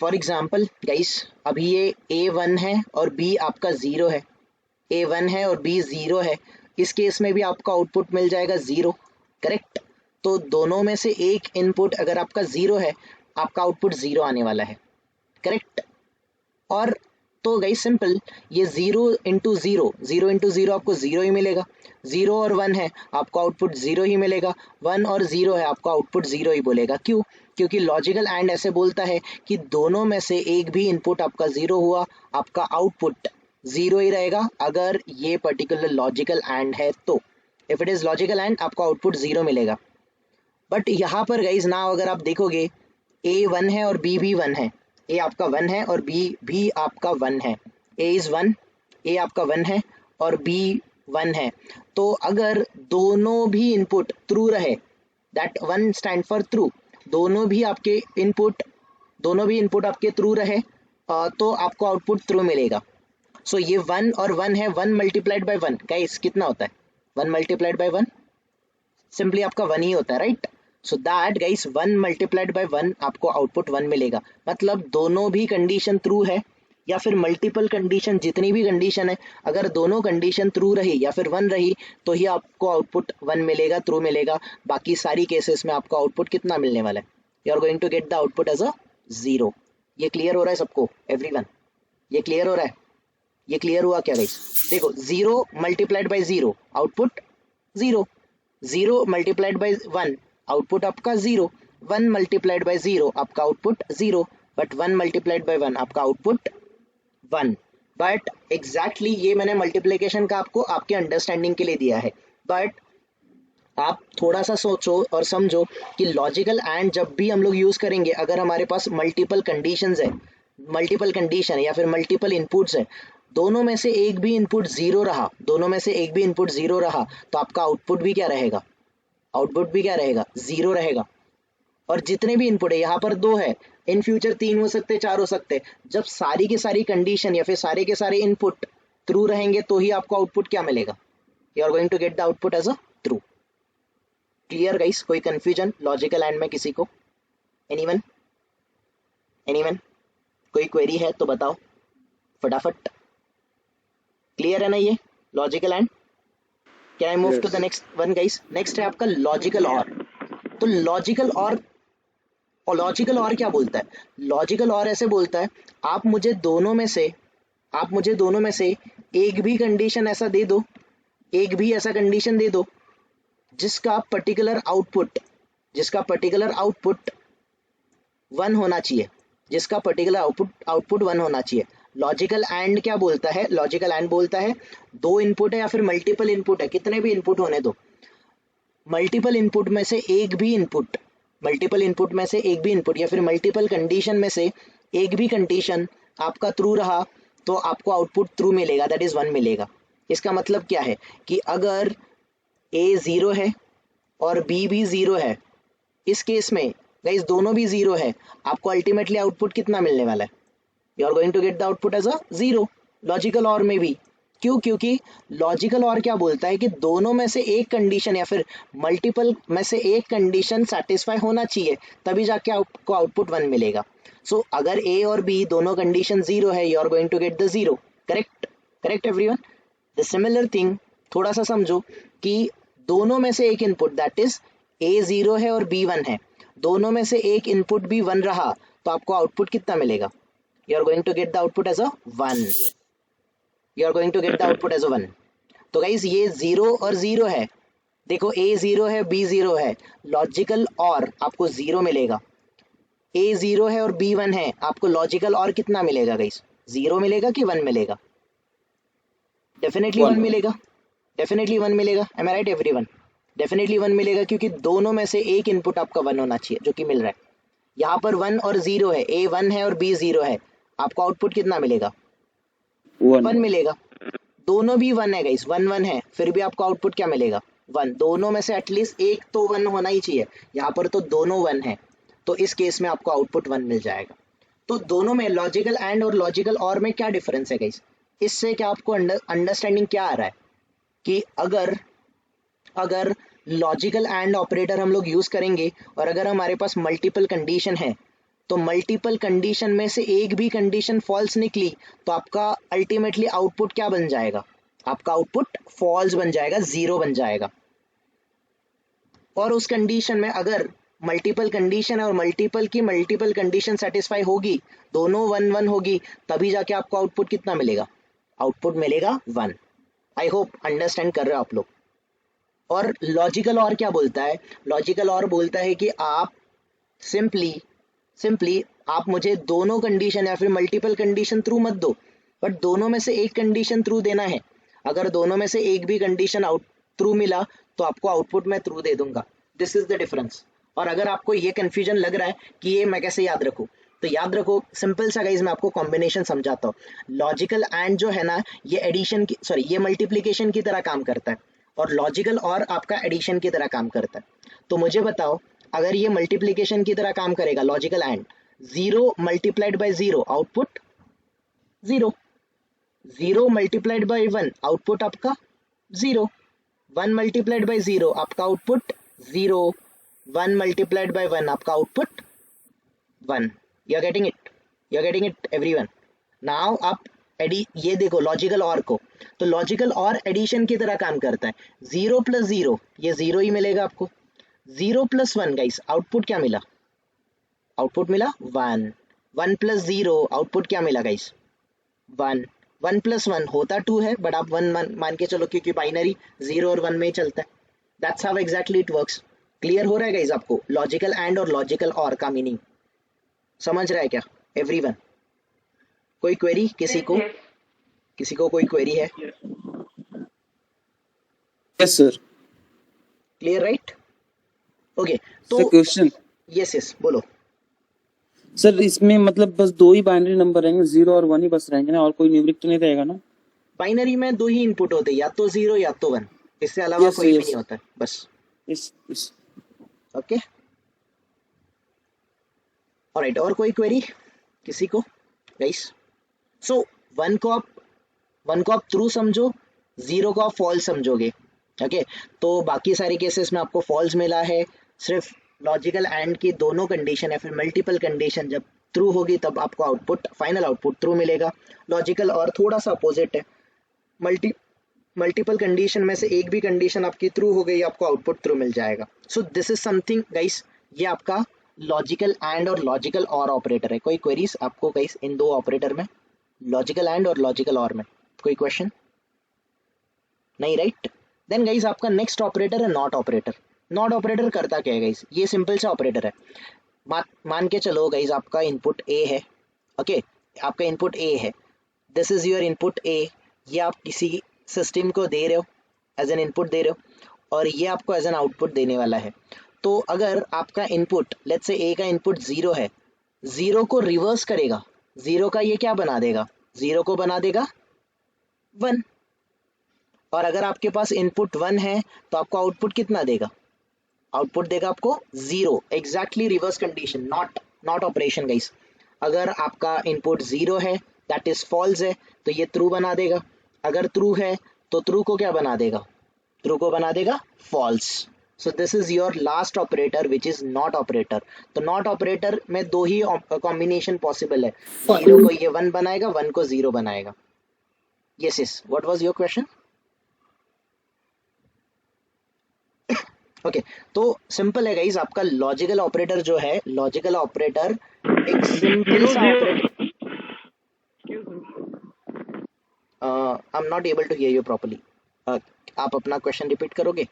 For example guys, अभी ये A1 है और B आपका 0 है, A1 है और B 0 है, इस केस में भी आपका आउटपुट मिल जाएगा 0, करेक्ट। तो दोनों में से एक इनपुट अगर आपका 0 है, आपका आउटपुट 0 आने वाला है, करेक्ट। और तो गाइस सिंपल, ये 0 इंटू 0 आपको 0 ही मिलेगा, 0 और 1 है आपको आउटपुट 0 ही मिलेगा, 1 और 0 है आपको आउटपुट 0 ही बोलेगा। क्यों? क्योंकि लॉजिकल एंड ऐसे बोलता है कि दोनों में से एक भी इनपुट आपका 0 हुआ, आपका आउटपुट 0 ही रहेगा, अगर ये पर्टिकुलर लॉजिकल एंड है तो। If it is logical and आपको आउटपुट 0 मिलेगा। बट यहाँ पर गाइज ना, अगर आप देखोगे A 1 है और B भी 1 है, A आपका 1 है और B भी आपका 1 है, A इज 1, A आपका 1 है और B 1 है, तो अगर दोनों भी इनपुट ट्रू रहे, दैट 1 स्टैंड फॉर ट्रू, दोनों भी इनपुट आपके ट्रू रहे, तो आपको आउटपुट ट्रू मिलेगा। सो ये 1 और 1 है, 1 मल्टीप्लाइड बाय 1 गाइस कितना होता है? 1 मल्टीप्लाइड बाय 1 सिंपली आपका 1 ही होता है, right. So that guys 1 multiplied by 1 आपको आउटपुट 1 मिलेगा। मतलब दोनों भी कंडीशन ट्रू है, या फिर मल्टीपल कंडीशन, जितनी भी कंडीशन है, अगर दोनों कंडीशन ट्रू रही या फिर 1 रही तो ही आपको आउटपुट 1 मिलेगा, ट्रू मिलेगा। बाकी सारी केसेस में आपको आउटपुट कितना मिलने वाला है? You are going to get the output as a 0। ये क्लियर हो रहा है सबको? एवरीवन, ये क्लियर हो रहा है? ये क्लियर हुआ क्या गाइस? देखो 0 multiplied by 0 output 0, 0 multiplied by 1 output आपका 0, 1 मल्टीप्लाइड बाय 0 आपका आउटपुट 0, बट 1 मल्टीप्लाइड बाय 1 आपका आउटपुट 1। बट एग्जैक्टली ये मैंने मल्टीप्लिकेशन का आपको आपके अंडरस्टैंडिंग के लिए दिया है। बट आप थोड़ा सा सोचो और समझो कि लॉजिकल एंड जब भी हम लोग यूज करेंगे, अगर हमारे पास मल्टीपल कंडीशंस है, मल्टीपल कंडीशन है या फिर मल्टीपल इनपुट्स है, दोनों में से एक भी इनपुट 0 रहा, दोनों में से एक भी इनपुट 0 रहा, तो आपका आउटपुट भी क्या रहेगा? आउटपुट भी क्या रहेगा? 0 रहेगा। और जितने भी इनपुट है, यहाँ पर 2 है, इन फ्यूचर 3 हो सकते, 4 हो सकते, जब सारी की सारी कंडीशन या फिर सारे के सारे इनपुट ट्रू रहेंगे तो ही आपको आउटपुट क्या मिलेगा? You are going to get the output as a true. Clear guys? कोई कंफ्यूजन लॉजिकल एंड में किसी को? एनीवन? एनीवन? कोई क्वेरी है तो बताओ फटाफट। क्लियर है ना ये logical end? Can I move to the next one guys? Next है आपका लॉजिकल और। तो लॉजिकल और क्या बोलता है? लॉजिकल और ऐसे बोलता है, आप मुझे दोनों में से एक भी कंडीशन ऐसा दे दो, एक भी ऐसा कंडीशन दे दो जिसका पर्टिकुलर आउटपुट 1 होना चाहिए, जिसका पर्टिकुलर आउटपुट 1 होना चाहिए। लॉजिकल एंड क्या बोलता है? लॉजिकल एंड बोलता है 2 इनपुट है या फिर मल्टीपल इनपुट है, कितने भी इनपुट होने दो, मल्टीपल इनपुट में से एक भी इनपुट या फिर मल्टीपल कंडीशन में से एक भी कंडीशन आपका ट्रू रहा तो आपको आउटपुट ट्रू मिलेगा, दैट इज 1 मिलेगा। इसका मतलब क्या है कि अगर A 0 है और B भी 0 है, इस केस में गाइस दोनों भी 0 है, आपको अल्टीमेटली आउटपुट कितना मिलने वाला है? You are going to get the output as a 0। Logical और में भी क्यों? क्योंकि लॉजिकल और क्या बोलता है कि दोनों में से एक कंडीशन या फिर मल्टीपल में से एक कंडीशन सेटिस्फाई होना चाहिए, तभी जाके आपको आउटपुट 1 मिलेगा। सो अगर A और B दोनों कंडीशन 0 है, you are going to get the 0। Correct everyone? The similar thing थोड़ा सा समझो कि दोनों में से एक इनपुट, दैट इज A 0 है और B 1 है, दोनों में से एक इनपुट भी 1 रहा तो आपको आउटपुट कितना मिलेगा? You are going to get the output as a 1। तो गाइस ये 0 और 0 है, देखो A 0 है, B 0 है, लॉजिकल और आपको 0 मिलेगा। A 0 है और B 1 है, आपको लॉजिकल और कितना मिलेगा गाइस? 0 मिलेगा कि 1 मिलेगा? डेफिनेटली 1 मिलेगा, डेफिनेटली 1 मिलेगा। एम आई राइट एवरीवन? डेफिनेटली 1 मिलेगा, क्योंकि दोनों में से एक इनपुट आपका 1 होना चाहिए, जो कि मिल रहा है। यहाँ पर 1 और 0 है, A 1 है और B 0 है, आपको आउटपुट कितना मिलेगा? 1 मिलेगा। दोनों भी 1 है गाइस, 1 1 है, फिर भी आपको आउटपुट क्या मिलेगा? 1। दोनों में से एटलीस्ट एक तो 1 होना ही चाहिए, यहाँ पर तो दोनों 1 है, तो इस केस में आपको आउटपुट 1 मिल जाएगा। तो दोनों में लॉजिकल एंड और लॉजिकल और में क्या डिफरेंस है गाइस? इससे क्या आपको अंडरस्टैंडिंग क्या आ रहा है कि अगर लॉजिकल एंड ऑपरेटर हम लोग यूज करेंगे और अगर हमारे पास मल्टीपल कंडीशन है, तो मल्टीपल कंडीशन में से एक भी कंडीशन फॉल्स निकली तो आपका अल्टीमेटली आउटपुट क्या बन जाएगा, आपका आउटपुट फॉल्स बन जाएगा, जीरो बन जाएगा। और उस कंडीशन में अगर मल्टीपल कंडीशन है और मल्टीपल की मल्टीपल कंडीशन सेटिस्फाई होगी, दोनों वन वन होगी, तभी जाके आपको आउटपुट कितना मिलेगा, आउटपुट मिलेगा वन। आई होप अंडरस्टैंड कर रहे हो आप लोग। और लॉजिकल और क्या बोलता है, लॉजिकल और बोलता है कि आप सिंपली आप मुझे दोनों कंडीशन या फिर मल्टीपल कंडीशन थ्रू मत दो, बट दोनों में से एक कंडीशन थ्रू देना है। अगर दोनों में से एक भी कंडीशन आउट थ्रू मिला तो आपको आउटपुट मैं थ्रू दे दूंगा। This is the difference. और अगर आपको ये कंफ्यूजन लग रहा है कि ये मैं कैसे याद रखूं, तो याद रखो सिंपल सा गाइज, मैं आपको कॉम्बिनेशन समझाता हूँ। लॉजिकल एंड जो है ना, ये एडिशन की सॉरी ये मल्टीप्लीकेशन की तरह काम करता है और लॉजिकल और आपका एडिशन की तरह काम करता है। तो मुझे बताओ, अगर ये मल्टीप्लीकेशन की तरह काम करेगा logical and, 0 multiplied by 0 output 0, 0 multiplied by 1 output आपका 0, 1 मल्टीप्लाइड बाय 0 आपका आउटपुट 0, 1 मल्टीप्लाइड बाय 1 आपका output 1। You are getting it, you are getting it everyone. Now आप ये देखो लॉजिकल और को, तो लॉजिकल और एडिशन की तरह काम करता है। 0 प्लस 0 ये 0 ही मिलेगा आपको, 0 प्लस 1 गाइस आउटपुट क्या मिला, आउटपुट मिला 1, 1 प्लस 0 आउटपुट क्या मिला गाइस 1, 1 प्लस 1 होता 2 है, बट आप 1 मान के चलो क्योंकि बाइनरी 0 और 1 में ही चलता है। That's how exactly it works. Clear हो रहा है गाइस आपको लॉजिकल एंड और लॉजिकल और का मीनिंग, समझ रहा है क्या एवरीवन? कोई क्वेरी किसी को, किसी को कोई क्वेरी है? Yes sir. Clear right? Okay तो सर क्वेश्चन। यस बोलो। सर इसमें मतलब बस दो ही बाइनरी नंबर रहेंगे, 0 और 1 ही बस रहेंगे ना, और कोई न्यूमरिक तो नहीं रहेगा ना? बाइनरी में दो ही इनपुट होते हैं, या तो 0 या तो 1, इससे अलावा यस कोई भी यस नहीं होता है बस। यस। ओके ऑलराइट, और कोई क्वेरी किसी को गाइस? सो 1 को आप ट्रू समझो, 0 को आप फॉल्स समझोगे। ओके तो बाकी सारे केसेस में आपको फॉल्स मिला है, सिर्फ लॉजिकल एंड की दोनों कंडीशन या फिर मल्टीपल कंडीशन जब ट्रू होगी तब आपको आउटपुट फाइनल आउटपुट ट्रू मिलेगा। लॉजिकल और थोड़ा सा अपोजिट है, मल्टीपल कंडीशन में से एक भी कंडीशन आपकी ट्रू हो गई आपको आउटपुट ट्रू मिल जाएगा। सो दिस इज समथिंग गाइस, ये आपका लॉजिकल एंड और लॉजिकल और ऑपरेटर है। कोई क्वेरीज आपको गाइस इन दो ऑपरेटर में, लॉजिकल एंड और लॉजिकल और में कोई क्वेश्चन नहीं राइट? देन गाइस आपका नेक्स्ट ऑपरेटर है नॉट ऑपरेटर। नॉट ऑपरेटर करता क्या है गाइस, ये सिंपल सा ऑपरेटर है। मान के चलो गाइस आपका इनपुट ए है, ओके आपका इनपुट ए है, this is your input A, ये आप किसी सिस्टम को दे रहे हो एज एन इनपुट दे रहे हो और ये आपको एज एन आउटपुट देने वाला है। तो अगर आपका इनपुट लेट्स से ए का इनपुट 0 है, 0 को रिवर्स करेगा, 0 का ये क्या बना देगा, 0 को बना देगा 1। और अगर आपके पास इनपुट 1 है तो आपको आउटपुट कितना देगा, आउटपुट देगा आपको 0। Exactly reverse condition, not operation guys. अगर आपका इनपुट 0 है दैट इज फॉल्स है तो ये ट्रू बना देगा, अगर ट्रू है तो ट्रू को क्या बना देगा, ट्रू को बना देगा false. So this is your last operator which is not operator. तो नॉट ऑपरेटर में दो ही कॉम्बिनेशन पॉसिबल है, 0 को ये 1 बनाएगा, 1 को 0 बनाएगा। Yes what was your question? Okay तो सिंपल है गाइस, आपका लॉजिकल ऑपरेटर जो है, लॉजिकल ऑपरेटर एक सिंपल सा operator. I am not able to hear you properly, आप अपना क्वेश्चन रिपीट करोगे?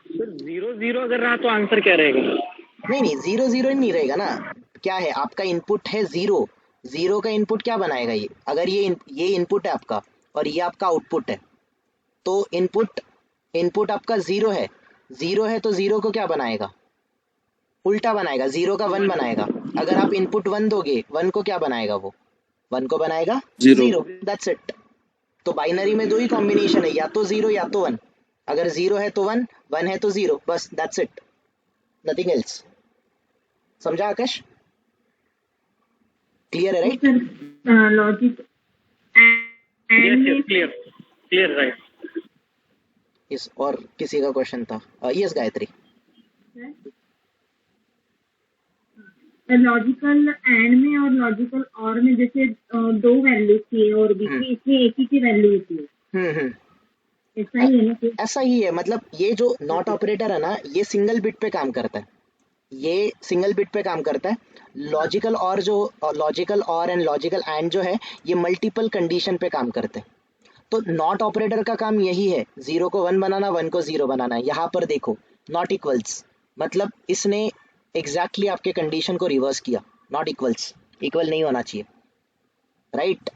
सर 0 0 अगर रहा तो आंसर क्या रहेगा? नहीं 0 0 नहीं रहेगा ना, क्या है आपका इनपुट है 0, 0 का इनपुट क्या बनाएगा ये, अगर ये इनपुट है आपका और ये आपका आउटपुट है, तो इनपुट आपका 0 है, 0 है तो 0 को क्या बनाएगा, उल्टा बनाएगा, 0 का 1 बनाएगा। अगर आप इनपुट 1 दोगे, 1 को क्या बनाएगा, वो 1 को बनाएगा 0। That's it. तो बाइनरी में दो ही कॉम्बिनेशन है, या तो 0 या तो 1। अगर 0 है तो 1, 1 है तो 0, बस दैट्स इट, नथिंग एल्स। समझा आकाश? क्लियर है right? Logic clear right. Yes, और किसी का क्वेश्चन था? यस गायत्री। लॉजिकल एंड में और लॉजिकल और में जैसे दो वैल्यू थी और बी की, इसमें एक ही की वैल्यू होती है, ऐसा ही है ना फिर? ऐसा ही है, मतलब ये जो नॉट ऑपरेटर है ना, ये सिंगल बिट पे काम करता है, ये सिंगल बिट पे काम करता है। लॉजिकल और जो लॉजिकल और एंड लॉजिकल एंड जो है, ये मल्टीपल कंडीशन पे काम करते हैं। तो नॉट ऑपरेटर का काम यही है, जीरो को वन बनाना, वन को जीरो बनाना है। यहाँ पर देखो नॉट इक्वल्स, मतलब इसने एग्जैक्टली आपके कंडीशन को रिवर्स किया, नॉट इक्वल्स, इक्वल नहीं होना चाहिए, right?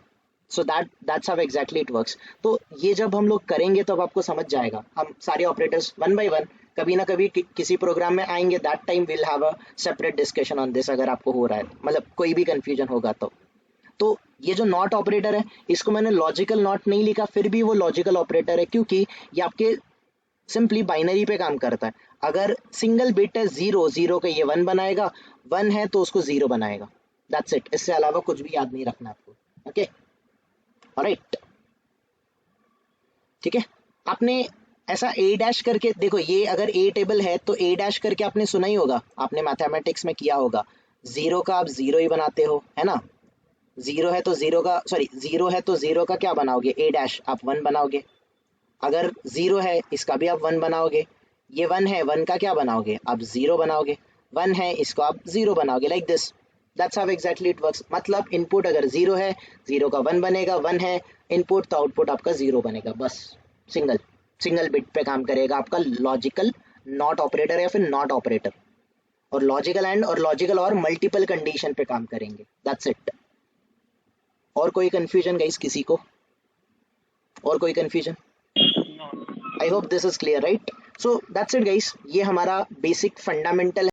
So that's how exactly it works. तो ये जब हम लोग करेंगे तब आपको समझ जाएगा, हम सारे ऑपरेटर्स वन बाय वन कभी ना कभी किसी प्रोग्राम में आएंगे, that time will have a separate discussion on this, अगर आपको हो रहा है, मतलब कोई भी कंफ्यूजन होगा तो ये जो नॉट ऑपरेटर है, इसको मैंने लॉजिकल नॉट नहीं लिखा, फिर भी वो लॉजिकल ऑपरेटर है, क्योंकि ये आपके सिंपली बाइनरी पे काम करता है। अगर सिंगल बिट है जीरो, जीरो का ये वन बनाएगा, वन है तो उसको जीरो बनाएगा, दैट्स इट। इससे अलावा कुछ भी याद नहीं रखना आपको, ओके? ऑलराइट, ठीक है। आपने ऐसा ए डैश करके देखो, ये अगर ए टेबल है तो ए डैश करके आपने सुना ही होगा, आपने मैथमेटिक्स में किया होगा। जीरो का आप जीरो ही बनाते हो, है ना? जीरो है तो जीरो का, सॉरी, जीरो है तो जीरो का क्या बनाओगे? ए डैश, आप वन बनाओगे। अगर जीरो है इसका भी आप वन बनाओगे। ये वन है, वन का क्या बनाओगे? आप जीरो बनाओगे। वन है, इसको आप जीरो बनाओगे, like this. That's how exactly it works. मतलब इनपुट अगर जीरो है, जीरो का वन बनेगा, वन है इनपुट तो आउटपुट आपका जीरो बनेगा, बस। सिंगल सिंगल बिट पे काम करेगा आपका लॉजिकल नॉट ऑपरेटर या फिर नॉट ऑपरेटर। और लॉजिकल एंड और लॉजिकल और मल्टीपल कंडीशन पे काम करेंगे, दैट्स इट। और कोई कंफ्यूजन गाइस किसी को? और कोई confusion? I hope this is clear, right? So that's it guys, ये हमारा बेसिक फंडामेंटल